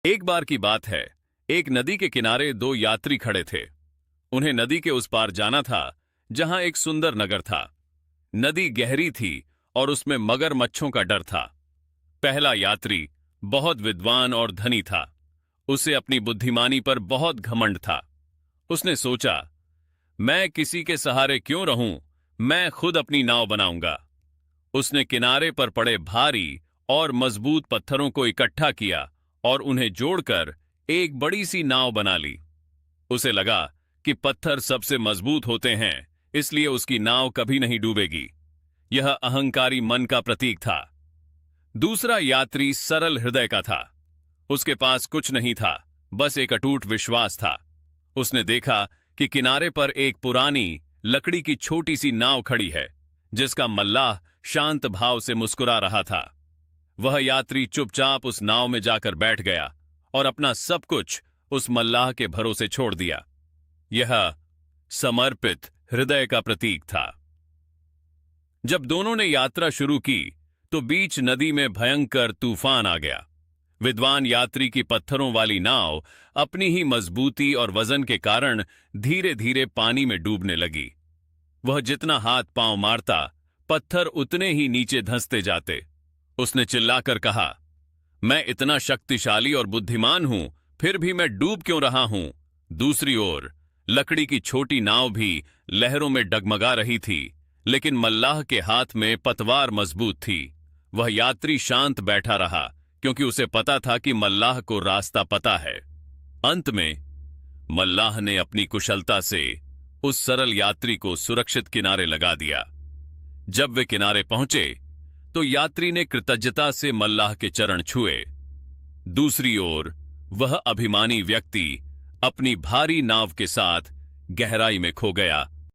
एक बार की बात है। एक नदी के किनारे दो यात्री खड़े थे। उन्हें नदी के उस पार जाना था, जहां एक सुंदर नगर था। नदी गहरी थी और उसमें मगरमच्छों का डर था। पहला यात्री बहुत विद्वान और धनी था। उसे अपनी बुद्धिमानी पर बहुत घमंड था। उसने सोचा, मैं किसी के सहारे क्यों रहूं, मैं खुद अपनी नाव बनाऊंगा। उसने किनारे पर पड़े भारी और मजबूत पत्थरों को इकट्ठा किया और उन्हें जोड़कर एक बड़ी सी नाव बना ली। उसे लगा कि पत्थर सबसे मजबूत होते हैं, इसलिए उसकी नाव कभी नहीं डूबेगी। यह अहंकारी मन का प्रतीक था। दूसरा यात्री सरल हृदय का था। उसके पास कुछ नहीं था, बस एक अटूट विश्वास था। उसने देखा कि किनारे पर एक पुरानी लकड़ी की छोटी सी नाव खड़ी है, जिसका मल्लाह शांत भाव से मुस्कुरा रहा था। वह यात्री चुपचाप उस नाव में जाकर बैठ गया और अपना सब कुछ उस मल्लाह के भरोसे छोड़ दिया। यह समर्पित हृदय का प्रतीक था। जब दोनों ने यात्रा शुरू की तो बीच नदी में भयंकर तूफान आ गया। विद्वान यात्री की पत्थरों वाली नाव अपनी ही मजबूती और वजन के कारण धीरे धीरे पानी में डूबने लगी। वह जितना हाथ पांव मारता, पत्थर उतने ही नीचे धंसते जाते। उसने चिल्लाकर कहा, मैं इतना शक्तिशाली और बुद्धिमान हूं, फिर भी मैं डूब क्यों रहा हूं। दूसरी ओर लकड़ी की छोटी नाव भी लहरों में डगमगा रही थी, लेकिन मल्लाह के हाथ में पतवार मजबूत थी। वह यात्री शांत बैठा रहा, क्योंकि उसे पता था कि मल्लाह को रास्ता पता है। अंत में मल्लाह ने अपनी कुशलता से उस सरल यात्री को सुरक्षित किनारे लगा दिया। जब वे किनारे पहुंचे तो यात्री ने कृतज्ञता से मल्लाह के चरण छुए। दूसरी ओर वह अभिमानी व्यक्ति अपनी भारी नाव के साथ गहराई में खो गया